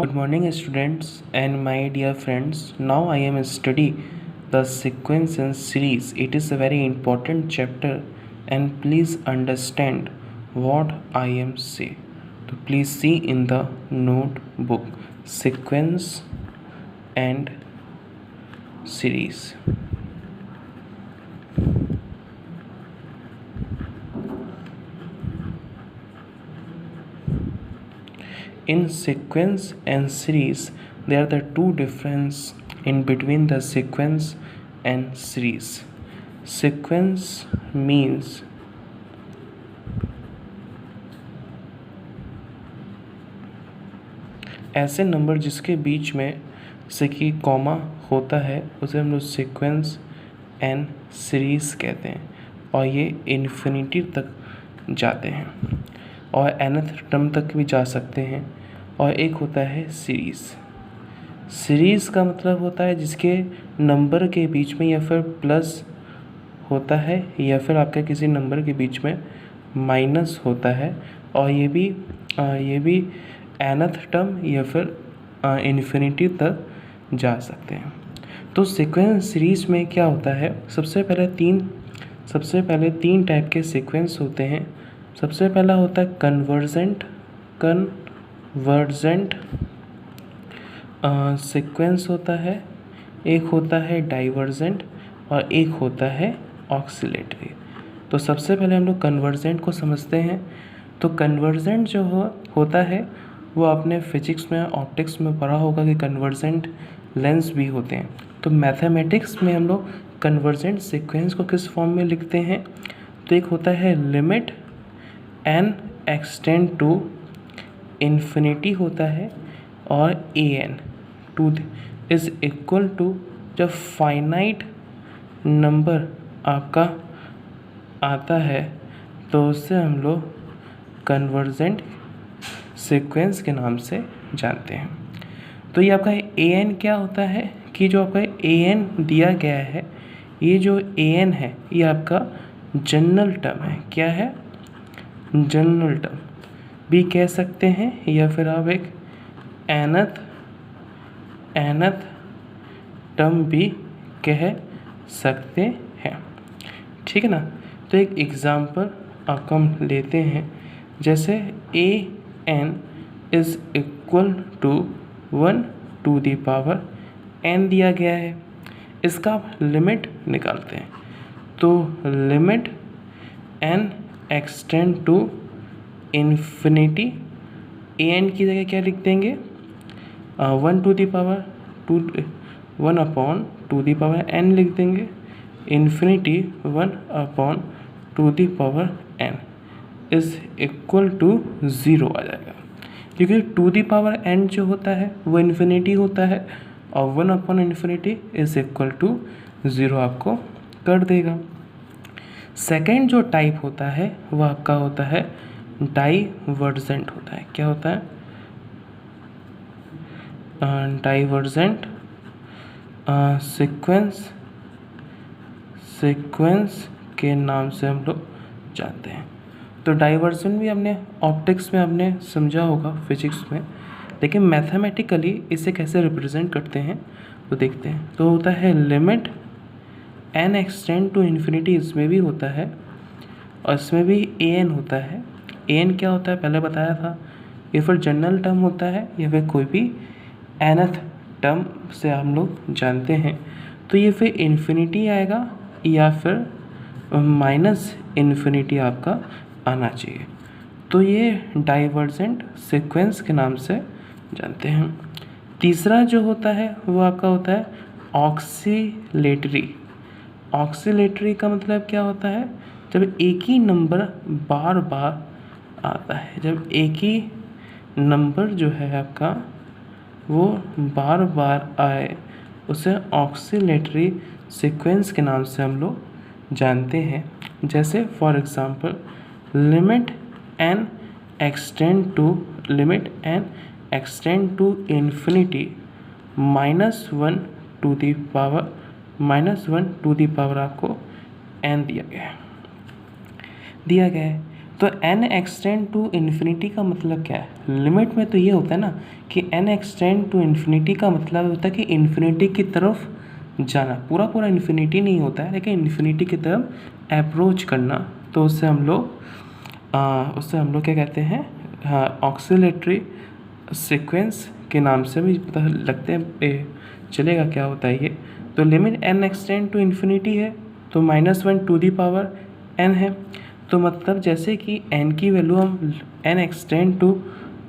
Good morning students and my dear friends. Now I am study the sequence and series. It is a very important chapter and please understand what I am say. So please see in the notebook sequence and series. In sequence and series, there are the two difference in between the sequence and series. Sequence means ऐसे number जिसके बीच में जैसे कि comma होता है उसे हम लोग सीक्वेंस एंड सीरीज़ कहते हैं और ये इन्फिनिटी तक जाते हैं और nth टर्म तक भी जा सकते हैं। और एक होता है सीरीज़। सीरीज़ का मतलब होता है जिसके नंबर के बीच में या फिर प्लस होता है या फिर आपके किसी नंबर के बीच में माइनस होता है और ये भी nth टर्म या फिर इन्फिनिटी तक जा सकते हैं। तो सीक्वेंस सीरीज़ में क्या होता है, सबसे पहले तीन टाइप के सीक्वेंस होते हैं। सबसे पहला होता है कन्वर्जेंट सीक्वेंस होता है, एक होता है डाइवर्जेंट और एक होता है ऑक्सीलेटरी। तो सबसे पहले हम लोग कन्वर्जेंट को समझते हैं। तो कन्वर्जेंट जो होता है वो आपने फिजिक्स में ऑप्टिक्स में पढ़ा होगा कि कन्वर्जेंट लेंस भी होते हैं। तो मैथमेटिक्स में हम लोग कन्वर्जेंट सीक्वेंस को किस फॉर्म में लिखते हैं, तो एक होता है limit N extend to infinity होता है और A N two is equal to जब फाइनाइट नंबर आपका आता है तो उससे हम लोग कन्वर्जेंट सीक्वेंस के नाम से जानते हैं। तो ये आपका ए एन क्या होता है कि जो आपका ए एन दिया गया है, ये जो ए एन है ये आपका जनरल टर्म है। क्या है? जनरल टर्म भी कह सकते हैं या फिर आप एक nth टर्म भी कह सकते हैं, ठीक है ना। तो एक एग्ज़ाम्पल आपको हम लेते हैं, जैसे a n is equal to 1 to the power n दिया गया है। इसका आप लिमिट निकालते हैं तो limit n extend to infinity A N की जगह क्या लिख देंगे, 1 to the power 1 upon to the power n लिख देंगे, infinity 1 upon to the power n is equal to 0 आ जाएगा, क्योंकि टू दी पावर n जो होता है वो इन्फिनिटी होता है और 1 upon infinity is equal to 0 आपको कर देगा। सेकेंड जो टाइप होता है वो आपका होता है डाइवर्जेंट होता है। क्या होता है? डाइवर्जेंट सीक्वेंस के नाम से हम लोग जानते हैं। तो डाइवर्जेंट भी हमने ऑप्टिक्स में हमने समझा होगा फिजिक्स में, लेकिन मैथमेटिकली इसे कैसे रिप्रेजेंट करते हैं तो देखते हैं। तो होता है limit N extend to infinity, इसमें भी होता है और इसमें भी ए एन होता है। ए एन क्या होता है पहले बताया था, या फिर जनरल टर्म होता है या फिर कोई भी nth टर्म से हम लोग जानते हैं। तो ये फिर इन्फिनिटी आएगा या फिर माइनस इन्फिनिटी आपका आना चाहिए। तो ये डाइवर्जेंट सीक्वेंस के नाम से जानते हैं। तीसरा जो होता है वो आपका होता है ऑक्सीलेटरी। ऑक्सीलेटरी का मतलब क्या होता है, जब एक ही नंबर बार बार आता है, जब एक ही नंबर जो है आपका वो बार बार आए उसे ऑक्सीलेटरी सीक्वेंस के नाम से हम लोग जानते हैं। जैसे for example limit N extend to infinity -1 to the power आपको n दिया गया है। तो n एक्सटेंड टू इन्फिनिटी का मतलब क्या है? लिमिट में तो ये होता है ना कि n एक्सटेंड टू इन्फिनिटी का मतलब होता है कि इन्फिनिटी की तरफ जाना, पूरा पूरा इन्फिनिटी नहीं होता है लेकिन इन्फिनिटी की तरफ अप्रोच करना। तो उससे हम लोग क्या कहते हैं, ऑक्सीलेटरी सीक्वेंस के नाम से भी पता लगते हैं, चलेगा क्या होता है ये। तो limit n extend to infinity है तो -1 टू दी पावर n है। तो मतलब जैसे कि n की वैल्यू हम n एक्सटेंड टू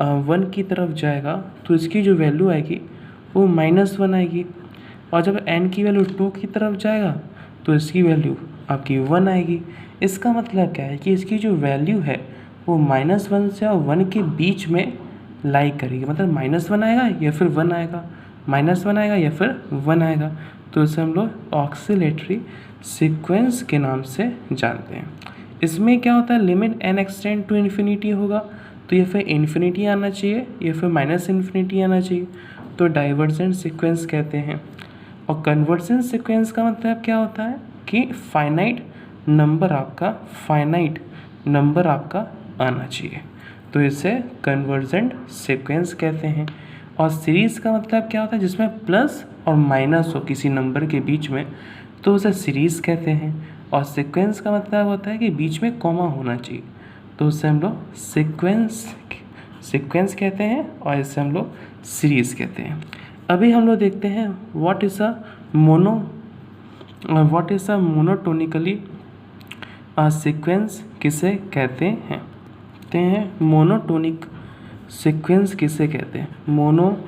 1 की तरफ जाएगा तो इसकी जो वैल्यू आएगी वो -1 आएगी, और जब n की वैल्यू 2 की तरफ जाएगा तो इसकी वैल्यू आपकी 1 आएगी। इसका मतलब क्या है कि इसकी जो वैल्यू है वो -1 से और 1 के बीच में लाई करेगी, मतलब -1 आएगा या फिर 1 आएगा, -1 आएगा या फिर 1 आएगा। तो इसे हम लोग ऑक्सीलेटरी सीक्वेंस के नाम से जानते हैं। इसमें क्या होता है, limit n extend to infinity होगा तो ये फिर इन्फिनिटी आना चाहिए या फिर -इन्फिनिटी आना चाहिए, तो डाइवर्जेंट सीक्वेंस कहते हैं। और कन्वर्जेंट सीक्वेंस का मतलब क्या होता है कि फाइनाइट नंबर आपका आना चाहिए, तो इसे कन्वर्जेंट सीक्वेंस कहते हैं। और सीरीज़ का मतलब क्या होता है, जिसमें प्लस और माइनस हो किसी नंबर के बीच में, तो उसे सीरीज़ कहते हैं। और सीक्वेंस का मतलब होता है कि बीच में कॉमा होना चाहिए, तो उसे हम लोग सीक्वेंस कहते हैं और इसे हम लोग सीरीज़ कहते हैं। अभी हम लोग देखते हैं what is a monotonically sequence किसे कहते हैं। मोनोटोनिक सीक्वेंस किसे कहते हैं, मोनोटोनिक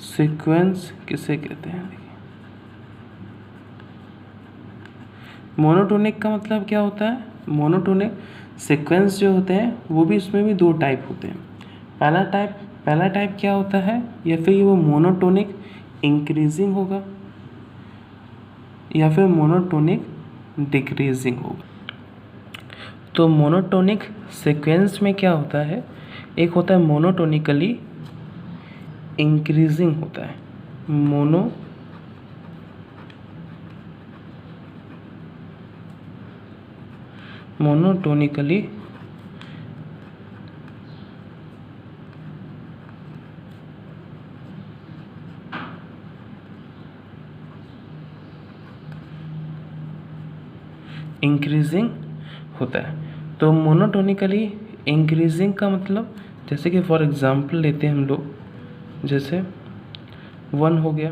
सीक्वेंस किसे कहते हैं। मोनोटोनिक का मतलब क्या होता है, मोनोटोनिक सीक्वेंस जो होते हैं वो भी, इसमें भी 2 टाइप होते हैं। पहला टाइप क्या होता है, या फिर वो मोनोटोनिक इंक्रीजिंग होगा या फिर मोनोटोनिक डिक्रीजिंग होगा। तो मोनोटोनिक सीक्वेंस में क्या होता है, एक होता है मोनोटोनिकली इंक्रीजिंग होता है, मोनोटोनिकली इंक्रीजिंग होता है। तो मोनोटोनिकली इंक्रीजिंग का मतलब, जैसे कि फॉर एग्जांपल लेते हैं हम लोग, जैसे 1 हो गया,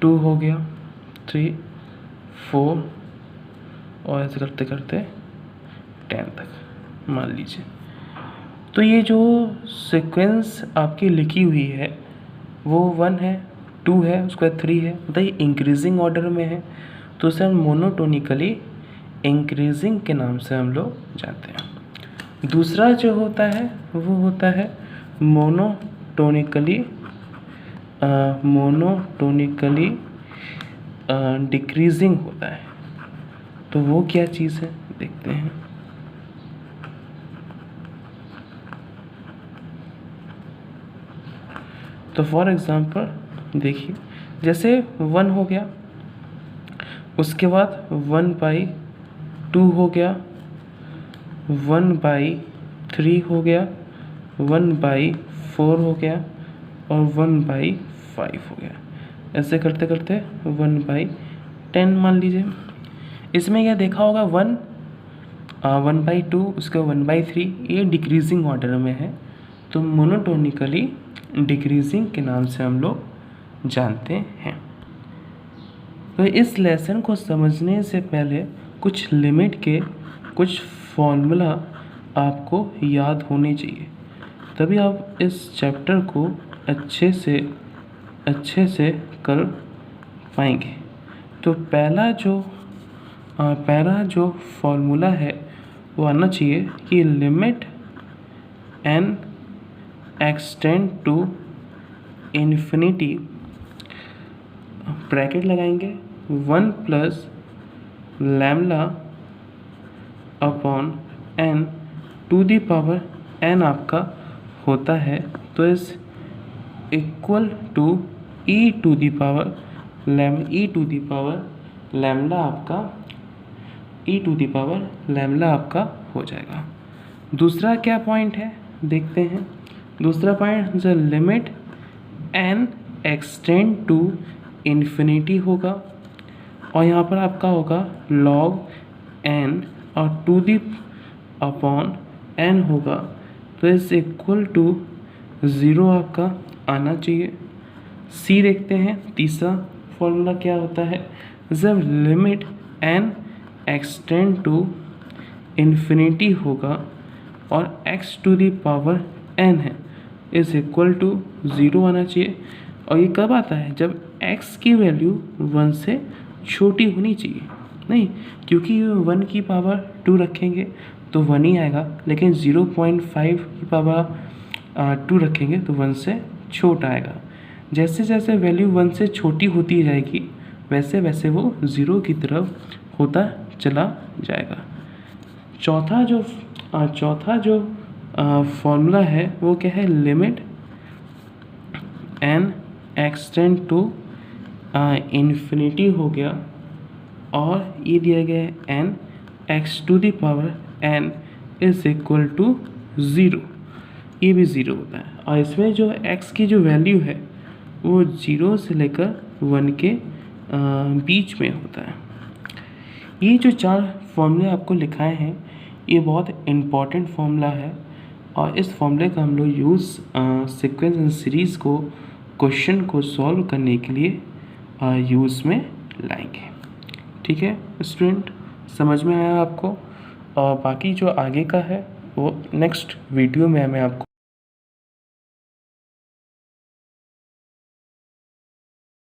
2 हो गया, 3, 4 और ऐसे करते करते 10 तक मान लीजिए। तो ये जो सीक्वेंस आपकी लिखी हुई है वो 1 है, 2 है, उसके बाद 3 है, मतलब ये इंक्रीजिंग ऑर्डर में है, तो उसे हम मोनोटोनिकली इंक्रीजिंग के नाम से हम लोग जानते हैं। दूसरा जो होता है वो होता है मोनोटोनिकली डिक्रीजिंग होता है। तो वो क्या चीज़ है देखते हैं। तो फॉर एग्जांपल देखिए, जैसे 1 हो गया, उसके बाद 1/2 हो गया, 1/3 हो गया, 1/4 हो गया और 1/5 हो गया। ऐसे करते करते 1/10 मान लीजिए। इसमें क्या देखा होगा, 1/2, उसका 1/3, ये डिक्रीजिंग ऑर्डर में है, तो मोनोटोनिकली डिक्रीजिंग के नाम से हम लोग जानते हैं। तो इस लेसन को समझने से पहले कुछ लिमिट के कुछ फॉर्मूला आपको याद होने चाहिए, तभी आप इस चैप्टर को अच्छे से कर पाएंगे। तो पहला जो फॉर्मूला है वो आना चाहिए कि limit n extend to infinity, bracket लगाएंगे, 1 plus lambda upon n to the power n आपका होता है, तो इस equal to e to the power e to the power lambda आपका हो जाएगा। दूसरा क्या पॉइंट है देखते हैं। दूसरा point the limit N extend to infinity होगा और यहाँ पर आपका होगा log n और टू दी अपॉन n होगा तो इस इक्वल टू 0 आपका आना चाहिए। सी देखते हैं, तीसरा फॉर्मूला क्या होता है, जब limit n extend to infinity होगा और x to the power n है इज इक्वल टू 0 आना चाहिए। और ये कब आता है, जब x की वैल्यू 1 से छोटी होनी चाहिए। नहीं, क्योंकि 1 की पावर 2 रखेंगे तो 1 ही आएगा, लेकिन 0.5 की पावर 2 रखेंगे तो 1 से छोटा आएगा। जैसे जैसे वैल्यू 1 से छोटी होती जाएगी वैसे वैसे वो 0 की तरफ होता चला जाएगा। चौथा जो फॉर्मूला है वो क्या है, limit n extend to infinity हो गया और ये दिया गया है n x to the power n is equal to 0, ये भी 0 होता है। और इसमें जो x की जो वैल्यू है वो 0 से लेकर 1 के बीच में होता है। ये जो 4 फॉर्मूले आपको लिखाए हैं ये बहुत इम्पॉर्टेंट फॉर्मूला है और इस फॉर्मूले का हम लोग यूज़ सीक्वेंस एंड सीरीज़ को क्वेश्चन को सॉल्व करने के लिए यूज़ में लाएंगे। ठीक है स्टूडेंट, समझ में आया आपको? और बाकी जो आगे का है वो नेक्स्ट वीडियो में मैं आपको